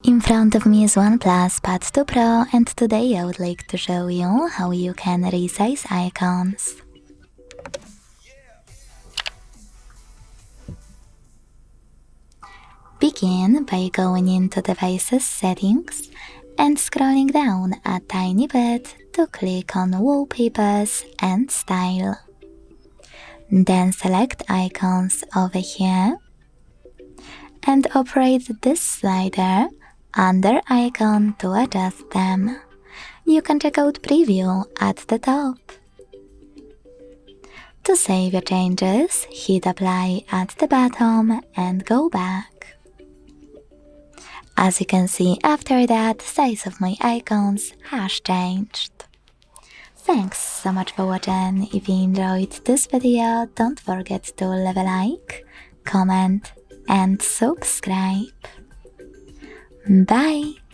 In front of me is OnePlus Pad 2 Pro, and today I would like to show you how you can resize icons. Begin by going into Devices Settings and scrolling down a tiny bit to click on Wallpapers and Style. Then select Icons over here and operate this slider under Icon to adjust them. You can check out Preview at the top. To save your changes, hit Apply at the bottom and go back. As you can see, after that, size of my icons has changed. Thanks so much for watching. If you enjoyed this video, don't forget to leave a like, comment and subscribe. Bye!